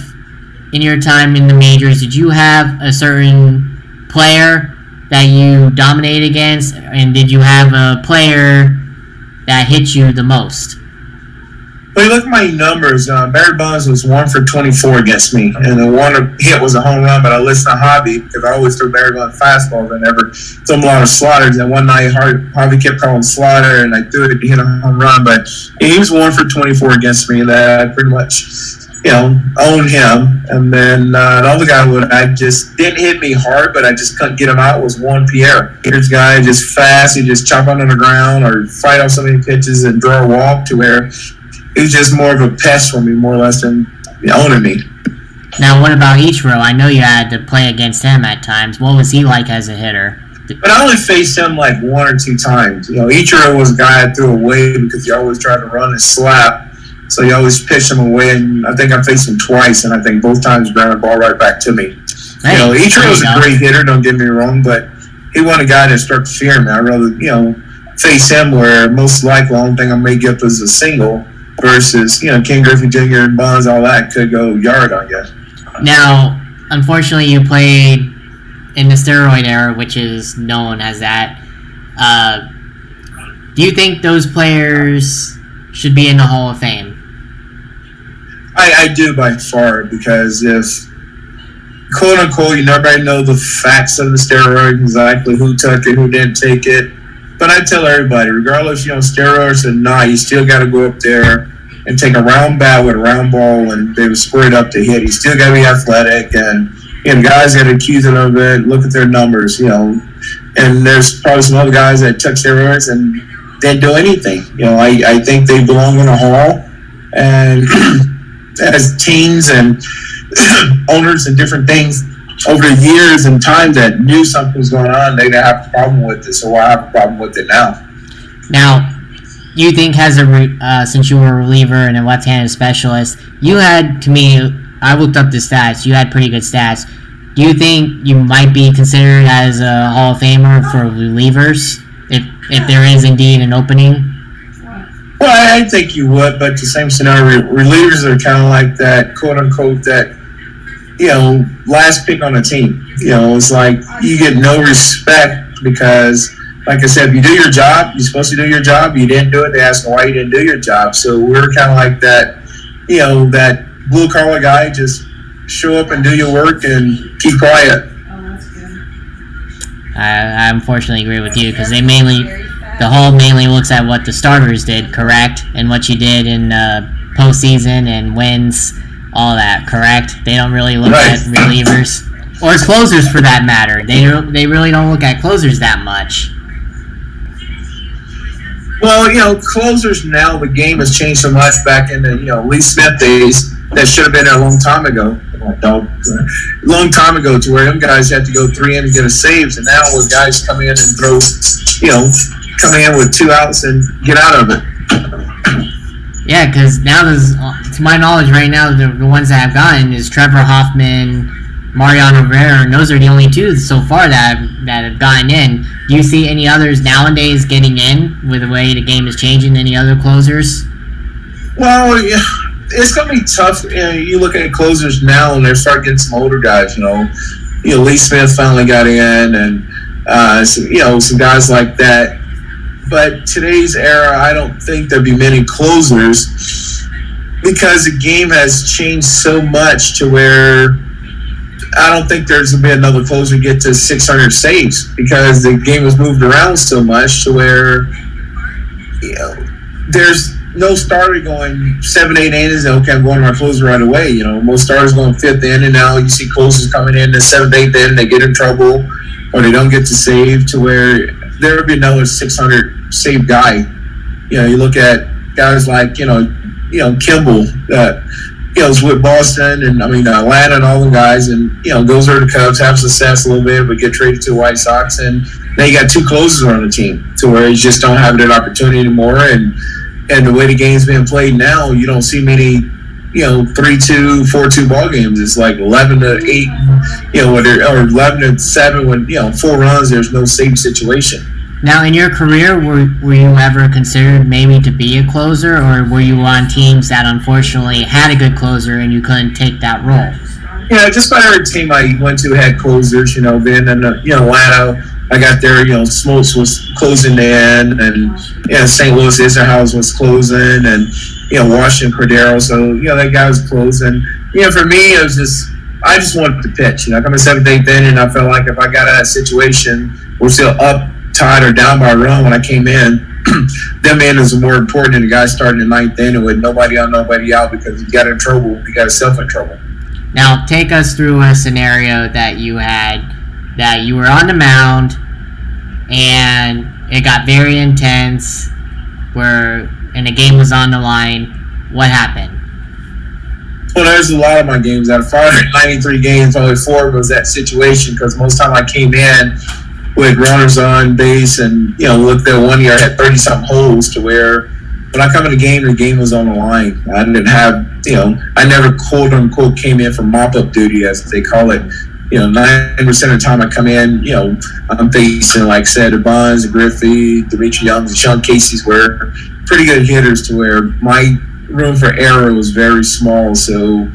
in your time in the majors, did you have a certain player that you dominated against, and did you have a player that hit you the most? Well, you look at my numbers. Barry Bonds was 1 for 24 against me, and the one hit was a home run. But I listened to Hobby, because I always threw Barry Bonds fastballs. I never threw him a lot of sliders. And one night, Hobby kept calling slider, and I threw it to hit a home run. But he was 1 for 24 against me. That I pretty much, owned him. And then the other guy I just didn't hit me hard, but I just couldn't get him out, was Juan Pierre. Here's a guy just fast. He just chop on the ground or fight off so many pitches and draw a walk, to where he was just more of a pest for me, more or less, than owning me. Now, what about Ichiro? I know you had to play against him at times. What was he like as a hitter? But I only faced him like 1 or 2 times. Ichiro was a guy I threw away because he always tried to run and slap. So he always pitched him away, and I think I faced him twice, and I think both times he ran the ball right back to me. Hey, Ichiro was a great hitter, don't get me wrong, but he wasn't a guy that struck fear in me. I'd rather, face him, where most likely the only thing I may get was a single, versus, King Griffey Jr. and Bonds, all that could go yard, I guess. Now, unfortunately, you played in the steroid era, which is known as that. Do you think those players should be in the Hall of Fame? I do, by far, because if, quote unquote, you never know the facts of the steroid, exactly who took it, who didn't take it. But I tell everybody, regardless, steroids or not, you still got to go up there and take a round bat with a round ball and they were squared up to hit. You still got to be athletic, and guys that accuse it of it, look at their numbers, And there's probably some other guys that took steroids and didn't do anything. I think they belong in a hall, and as teams and owners and different things over the years and times that knew something was going on, they didn't have a problem with it, so why have a problem with it now? Now, you think since you were a reliever and a left-handed specialist, you had, to me, I looked up the stats, you had pretty good stats. Do you think you might be considered as a Hall of Famer for relievers, if there is indeed an opening? Well, I think you would, but the same scenario, relievers are kind of like that, quote-unquote, that, last pick on a team. It's like you get no respect because, like I said, if you do your job, you're supposed to do your job. You didn't do it, they ask why you didn't do your job. So we're kind of like that, that blue-collar guy, just show up and do your work and keep quiet. I unfortunately agree with you, because the Hall mainly looks at what the starters did, correct? And what you did in postseason and wins, all that, correct? They don't really look at relievers. Or closers, for that matter. They really don't look at closers that much. Well, closers now, the game has changed so much back in the, Lee Smith days. That should have been there a long time ago. Long time ago, to where them guys had to go 3 innings and get a saves, and now with guys come in and throw, coming in with 2 outs and get out of it. Yeah, because now to my knowledge right now, the ones that have gotten is Trevor Hoffman, Mariano Rivera, and those are the only 2 so far that have gotten in. Do you see any others nowadays getting in with the way the game is changing? Any other closers? Well, yeah. It's going to be tough. You look at closers now, and they're starting getting some older guys. Lee Smith finally got in, and some guys like that. But today's era, I don't think there'd be many closers because the game has changed so much to where I don't think there's going to be another closer get to 600 saves because the game has moved around so much to where, there's no starter going 7, 8 innings and okay, I'm going to my closer right away. Most starters going 5th inning now. You see closers coming in the 7th, 8th inning, they get in trouble or they don't get to save to where there would be another 600 save guy. You look at guys like, Kimball that, is with Boston and Atlanta and all the guys, and those are the Cubs, have success a little bit, but get traded to the White Sox, and now you got 2 closers on the team to where you just don't have that opportunity anymore. And the way the game's being played now, you don't see many 3-2, 4-2 ball games. It's like 11-8, or 11-7 when 4 runs. There's no save situation. Now, in your career, were you ever considered maybe to be a closer, or were you on teams that unfortunately had a good closer and you couldn't take that role? Yeah, just about every team I went to had closers. Then in Atlanta, I got there. Smoltz was closing in, and St. Louis Iserhaus was closing, and Washington Cordero. So that guy was closing. For me, it was I just wanted to pitch. I'm in 7th, 8th inning, and I felt like if I got out of that situation, we're still up, tied, or down by a run when I came in. Them innings are more important than the guy starting in 9th inning with nobody on, nobody out because he got in trouble. He got himself in trouble. Now, take us through a scenario that you had, that you were on the mound and it got very intense, and the game was on the line. What happened? Well, there's a lot of my games. Out of 593 games, only 4 was that situation because most time I came in with runners on base and, looked at one year I had 30-something holes to where when I come in the game was on the line. I didn't have, I never quote-unquote came in for mop-up duty, as they call it. 90% of the time I come in, I'm facing, like I said, the Bonds, the Griffey, Dimitri Youngs, the Sean Casey's were pretty good hitters to where my room for error was very small. So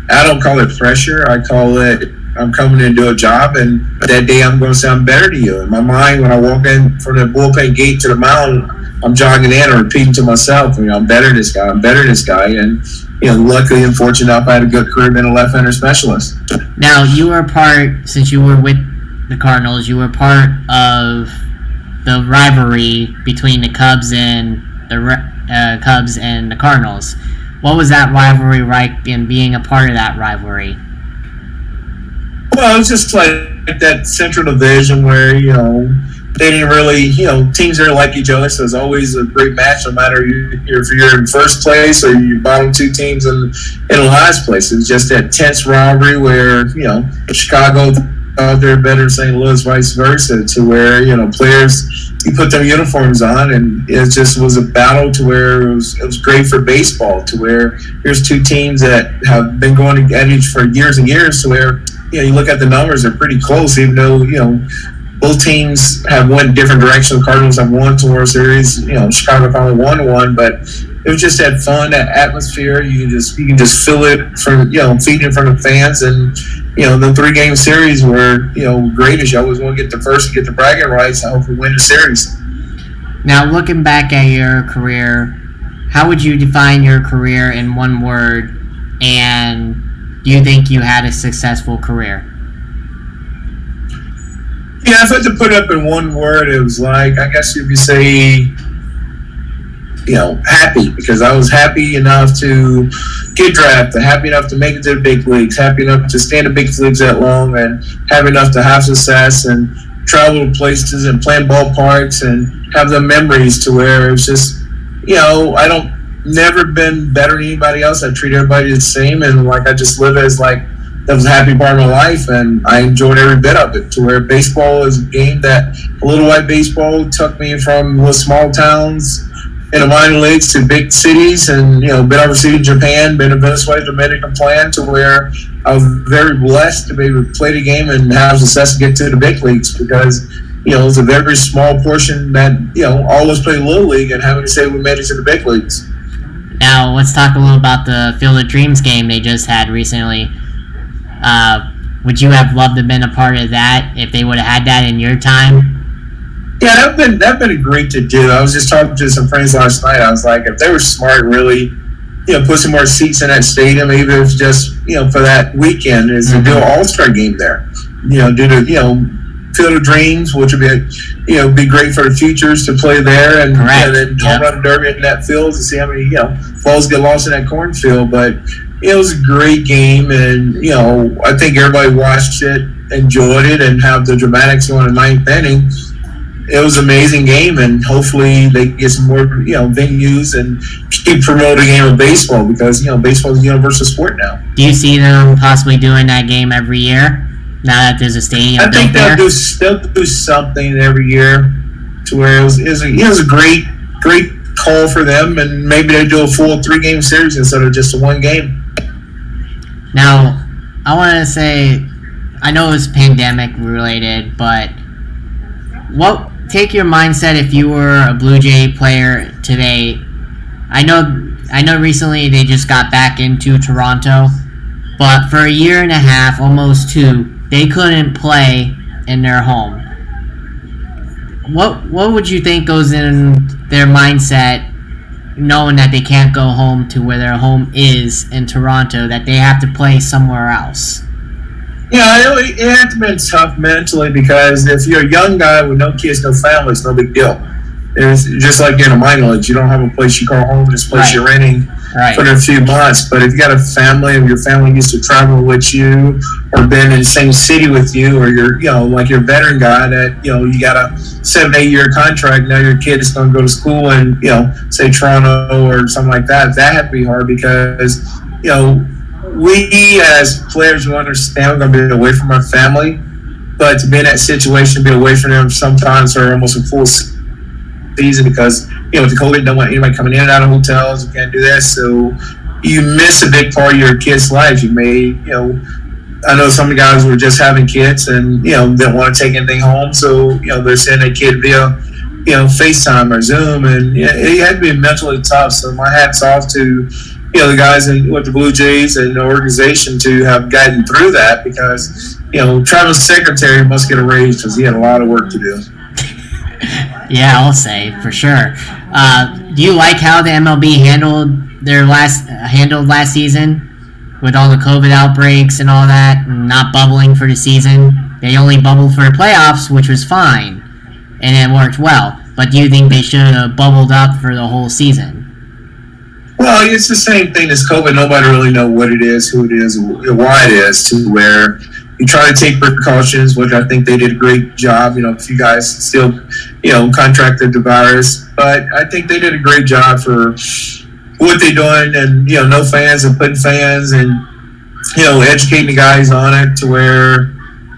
I don't call it pressure. I call it I'm coming in to do a job, and that day I'm going to say I'm better than you. In my mind, when I walk in from the bullpen gate to the mound, I'm jogging in and repeating to myself, I'm better than this guy. I'm better than this guy. And, luckily and fortunate enough, I had a good career being a left-hander specialist. Now, you were since you were with the Cardinals, you were part of the rivalry between the Cubs and the Cardinals. What was that rivalry like in being a part of that rivalry? Well, it was just like that Central Division where, they didn't really, teams didn't like each other, so it's always a great match no matter if you're in first place or you bottom 2 teams in last place. It's just that tense rivalry where, Chicago out there better than St. Louis, vice versa, to where, players, you put their uniforms on and it just was a battle to where it was great for baseball, to where here's 2 teams that have been going at each for years and years, to where, you look at the numbers, they're pretty close, even though, both teams have went different directions. The Cardinals have won 2 World Series. Chicago finally won 1, but it was just that fun, that atmosphere. You can just feel it from, feeding it from the fans. And, the 3-game series were, great, as you always want to get the first and get the bragging rights and hopefully win the series. Now, looking back at your career, how would you define your career in one word? And do you think you had a successful career? Yeah, if I had to put it up in one word, it was like, I guess you could say, happy, because I was happy enough to get drafted, happy enough to make it to the big leagues, happy enough to stay in the big leagues that long, and happy enough to have success and travel to places and play in ballparks and have the memories to where it was just, I don't never been better than anybody else. I treat everybody the same, and like I just live as like that was a happy part of my life, and I enjoyed every bit of it. To where baseball is a game that little white baseball took me from little small towns in the minor leagues to big cities, and been overseas in Japan, been in Venezuela, Dominican, playing to where I was very blessed to be able to play the game and have success to get to the big leagues, because it was a very small portion that all of us played Little League, and having to say we made it to the big leagues. Now, let's talk a little about the Field of Dreams game they just had recently. Would you have loved to have been a part of that if they would have had that in your time? Yeah, that'd been great to do. I was just talking to some friends last night. I was like, if they were smart, really, put some more seats in that stadium, even if it's just, for that weekend, is to do an All-Star game there. Do the, Field of Dreams, which would be great for the futures to play there, and then home run derby in that field to see how many balls get lost in that cornfield. But it was a great game, and I think everybody watched it, enjoyed it, and have the dramatics on the ninth inning. It was an amazing game, and hopefully they get some more venues and keep promoting the game of baseball, because baseball is a universal sport now. Do you see them possibly doing that game every year? Now that there's a stadium I think built they'll do something every year to where it was a great call for them, and maybe they do a full 3-game series instead of just a 1 game. Now, I want to say, I know it's pandemic related, but take your mindset if you were a Blue Jay player today. I know recently they just got back into Toronto, but for a year and a half, almost 2, they couldn't play in their home. What would you think goes in their mindset, knowing that they can't go home to where their home is in Toronto, that they have to play somewhere else? It had to be tough mentally, because if you're a young guy with no kids, no family, it's no big deal. It's just like in a minor league. You don't have a place you call home, this place you're renting for a few months. But if you got a family, and your family used to travel with you, or been in the same city with you, or you're, like you're a veteran guy that, you got a 7-8 year contract, now your kid is going to go to school in, say Toronto or something like that. That had to be hard, because, we as players, we understand we're going to be away from our family, but to be in that situation, be away from them sometimes for almost a full season, because with the COVID, don't want anybody coming in and out of hotels. You can't do that, so you miss a big part of your kid's life. You may, I know some of the guys were just having kids and didn't want to take anything home, so they're sending a kid via FaceTime or Zoom, and it had to be mentally tough. So my hat's off to the guys with the Blue Jays and the organization to have gotten through that, because Travis' secretary must get a raise, because he had a lot of work to do. Yeah, I'll say for sure. Do you like how the MLB handled last season with all the COVID outbreaks and all that, and not bubbling for the season? They only bubbled for the playoffs, which was fine, and it worked well. But do you think they should have bubbled up for the whole season? Well, it's the same thing as COVID. Nobody really know what it is, who it is, why it is, to where you try to take precautions, which I think they did a great job. If you guys still, contracted the virus, but I think they did a great job for what they're doing, and no fans, and putting fans, and educating the guys on it, to where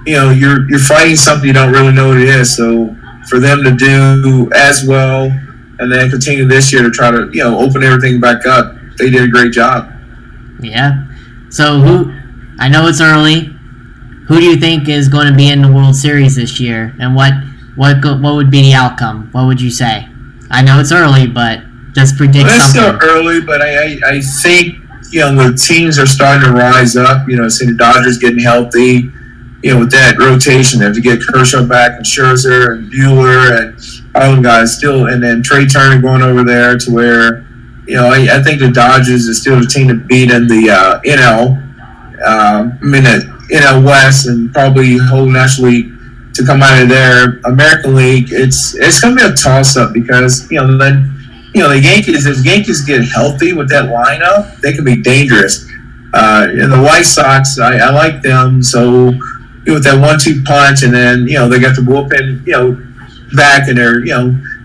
you're fighting something you don't really know what it is. So for them to do as well, and then continue this year to try to open everything back up, they did a great job. Yeah. So I know it's early. Who do you think is going to be in the World Series this year, and what would be the outcome? What would you say? I know it's early, but just predict something. It's still early, but I think the teams are starting to rise up. See the Dodgers getting healthy. With that rotation, if you get Kershaw back, and Scherzer and Buehler and all them guys still, and then Trey Turner going over there, to where I think the Dodgers is still the team to beat in the NL West, and probably whole National League to come out of there. American League, it's going to be a toss-up, because the Yankees, if the Yankees get healthy with that lineup, they can be dangerous. And the White Sox, I like them, so with that 1-2 punch, and then they got the bullpen back, and they're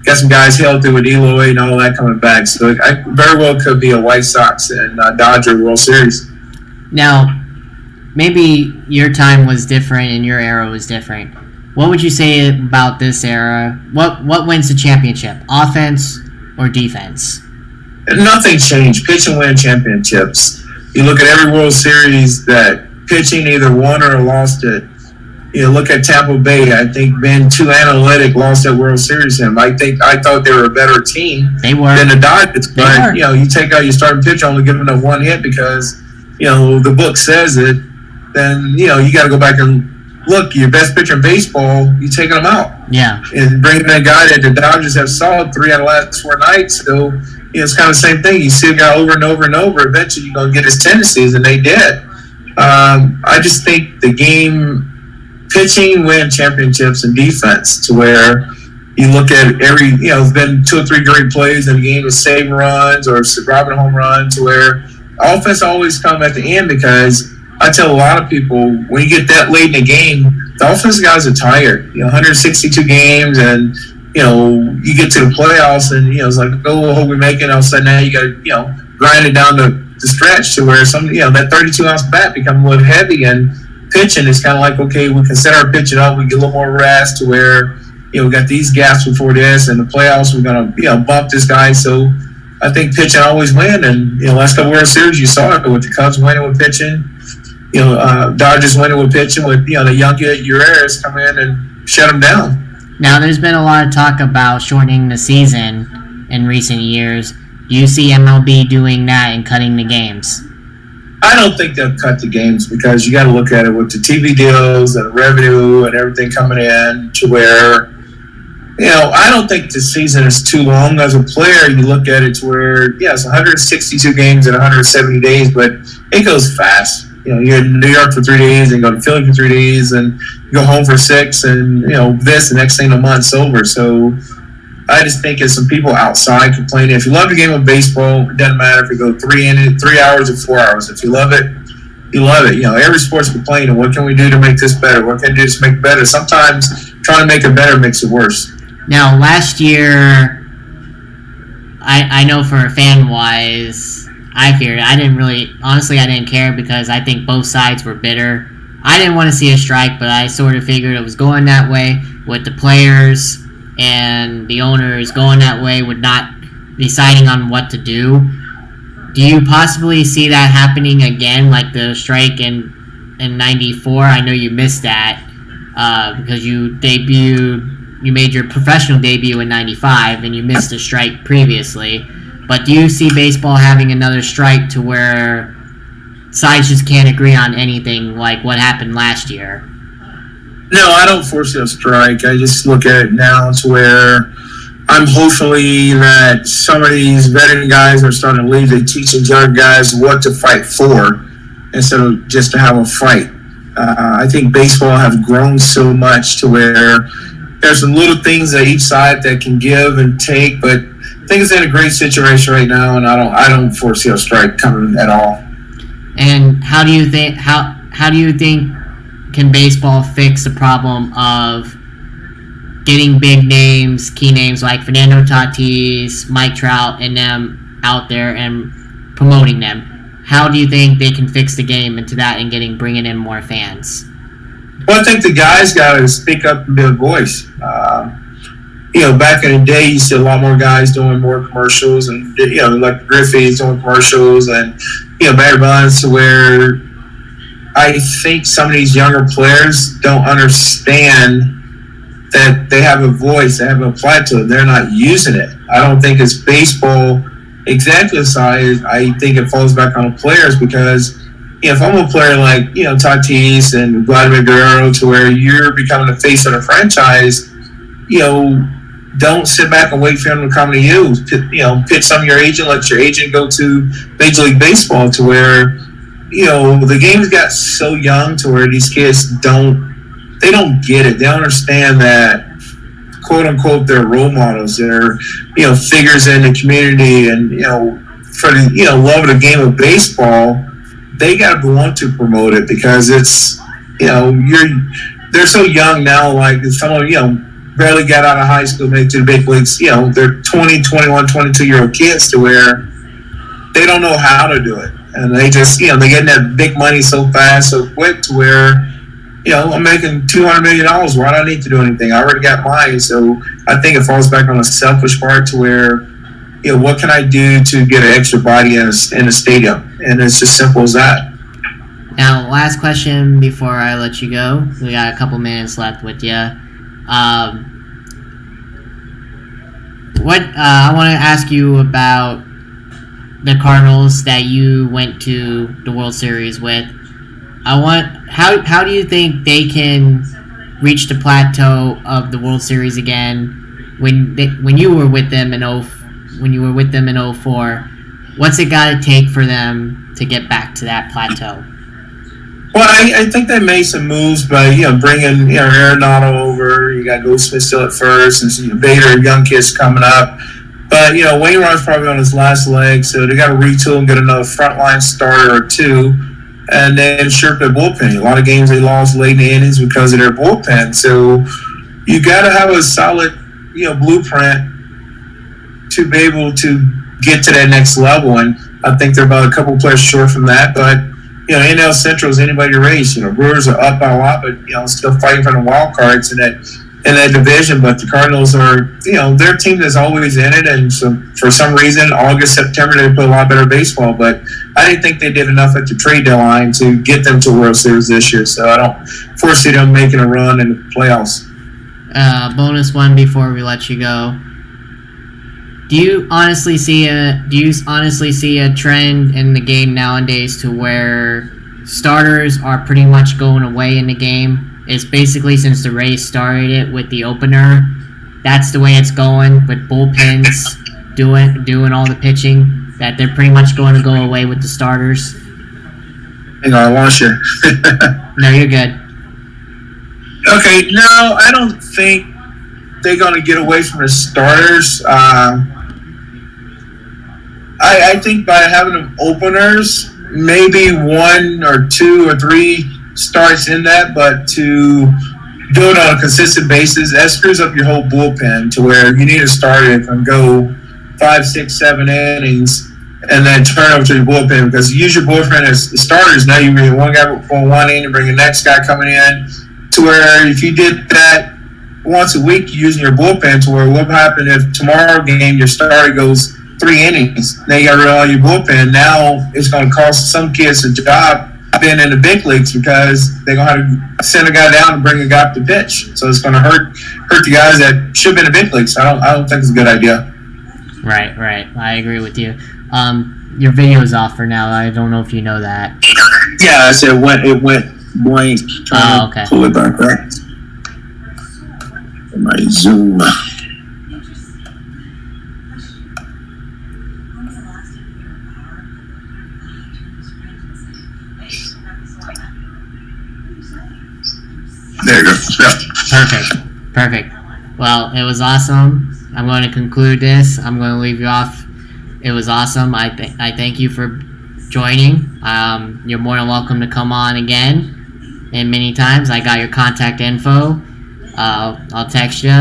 got some guys healthy with Eloy and all that coming back, so it very well could be a White Sox and Dodger World Series. Now, maybe your time was different and your era was different. What would you say about this era? What wins the championship? Offense or defense? Nothing changed. Pitch and win championships. You look at every World Series that pitching either won or lost it. Look at Tampa Bay. I think being too analytic lost that World Series. I thought they were a better team than the Dodgers. But you take out your starting pitcher, only giving them 1 hit because the book says it. Then you got to go back and look. Your best pitcher in baseball, you taking them out. Yeah. And bringing in a guy that the Dodgers have solid 3 out of the last 4 nights. So it's kind of the same thing. You see a guy over and over and over. Eventually, you're gonna get his tendencies, and they did. I just think the game pitching win championships and defense to where you look at there's been 2 or 3 great plays in the game with saving runs or robbing home runs to where offense always come at the end because I tell a lot of people when you get that late in the game, the offensive guys are tired. 162 games and you get to the playoffs and it's like, oh, hope we make it. All of a sudden now you got to grind it down to the stretch to where some that 32-ounce bat become a little heavy and pitching is kind of like, okay, we can set our pitching up, we get a little more rest to where we got these gaps before this and the playoffs we're gonna bump this guy. So I think pitching always win, and last couple World Series you saw it with the Cubs winning with pitching, Dodgers winning with pitching with the young Urias come in and shut them down. Now, there's been a lot of talk about shortening the season in recent years. Do you see MLB doing that and cutting the games? I don't think they'll cut the games because you got to look at it with the TV deals and revenue and everything coming in to where, I don't think the season is too long. As a player, you look at it to where, it's 162 games in 170 days, but it goes fast. You're in New York for 3 days and go to Philly for 3 days and you go home for 6 and, the next thing the month's over. So I just think there's some people outside complaining. If you love the game of baseball, it doesn't matter if you go 3 hours or 4 hours. If you love it, you love it. Every sport's complaining. What can we do to make this better? What can we do to make it better? Sometimes trying to make it better makes it worse. Now, last year, I know for fan-wise, I feared it. I didn't care because I think both sides were bitter. I didn't want to see a strike, but I sort of figured it was going that way with the players and the owners going that way with not deciding on what to do. Do you possibly see that happening again, like the strike in 94? I know you missed that because you made your professional debut in 95 and you missed a strike previously. But do you see baseball having another strike to where sides just can't agree on anything like what happened last year? No, I don't foresee a strike. I just look at it now to where I'm hopefully that some of these veteran guys are starting to leave. They teach these young guys what to fight for instead of just to have a fight. I think baseball have grown so much to where there's some little things that each side that can give and take, but I think it's in a great situation right now, and I don't foresee a strike coming at all. And how do you think can baseball fix the problem of getting big names, key names like Fernando Tatis, Mike Trout, and them out there and promoting them? How do you think they can fix the game into that and bringing in more fans? Well, I think the guys got to speak up and be a voice. Back in the day, you see a lot more guys doing more commercials, and like Griffey's doing commercials, and Barry Bonds, to where I think some of these younger players don't understand that they have a voice, they haven't applied to it, they're not using it. I don't think it's baseball executive side. I think it falls back on the players because if I'm a player like Tatis and Vladimir Guerrero, to where you're becoming the face of the franchise, don't sit back and wait for him to come to you. Pitch some of your agent, let your agent go to Major League Baseball, to where the game's got so young to where these kids don't get it. They don't understand that, quote unquote, they're role models. They're figures in the community, and for the love of the game of baseball, they got to want to promote it because it's they're so young now. Like some of barely got out of high school, made it to the big leagues. They're 20, 21, 22-year-old kids to where they don't know how to do it, and they just they're getting that big money so fast, so quick, to where I'm making $200 million. Why do I need to do anything? I already got mine. So I think it falls back on a selfish part to where what can I do to get an extra body in a stadium? And it's just simple as that. Now, last question before I let you go. We got a couple minutes left with you. I want to ask you about the Cardinals that you went to the World Series with. How do you think they can reach the plateau of the World Series again when you were with them in when you were with them in 04. What's it got to take for them to get back to that plateau? Well, I think they made some moves by bringing Arenado over. You got Goldsmith still at first, and Bader, young kids coming up. But Wainwright's probably on his last leg, so they got to retool and get another frontline starter or two, and then shirk their bullpen. A lot of games they lost late in the innings because of their bullpen. So you got to have a solid blueprint to be able to get to that next level, and I think they're about a couple players short from that, but. NL Central is anybody to race. Brewers are up by a lot, but still fighting for the wild cards in that division. But the Cardinals are, their team that's always in it, and so for some reason, August, September, they play a lot better baseball. But I didn't think they did enough at the trade deadline to get them to World Series this year. So I don't foresee them making a run in the playoffs. Bonus one before we let you go. Do you honestly see a trend in the game nowadays to where starters are pretty much going away in the game? It's basically since the Rays started it with the opener, that's the way it's going with bullpens doing all the pitching. That they're pretty much going to go away with the starters. Hang on, I lost you. No, you're good. Okay, no, I don't think they're going to get away from the starters. I think by having them openers, maybe 1 or 2 or 3 starts in that, but to do it on a consistent basis, that screws up your whole bullpen to where you need a starter that can go 5, 6, 7 innings and then turn over to your bullpen, because you use your bullpen as starters. Now you bring one guy going 1 inning, bring the next guy coming in, to where if you did that once a week using your bullpen, to where what happen if tomorrow game your starter goes 3 innings, then you got to rely on your bullpen. Now it's going to cost some kids a job being in the big leagues because they're going to have to send a guy down and bring a guy up to pitch. So it's going to hurt the guys that should be in the big leagues. I don't think it's a good idea. Right. I agree with you. Your video's off for now. I don't know if you know that. Yeah, I said it went blank. Oh, okay. Pull it back up. My Zoom. There you go. Yeah. Perfect. Well, it was awesome. I'm going to conclude this. I'm going to leave you off. It was awesome. I thank you for joining. You're more than welcome to come on again and many times. I got your contact info. I'll text you.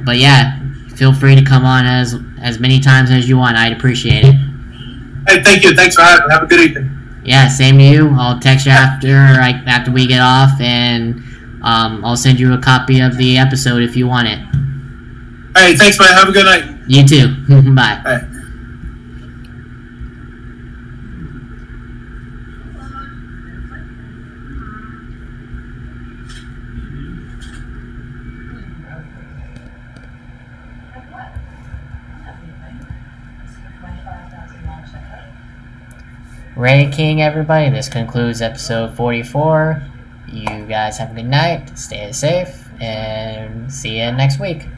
But yeah, feel free to come on as many times as you want. I'd appreciate it. Hey, thank you. Thanks for having me. Have a good evening. Yeah, same to you. I'll text you after we get off, and I'll send you a copy of the episode if you want it. Hey, thanks, man. Have a good night. You too. Bye. All right. Ray King, everybody. This concludes episode 44. You guys have a good night. Stay safe, and see you next week.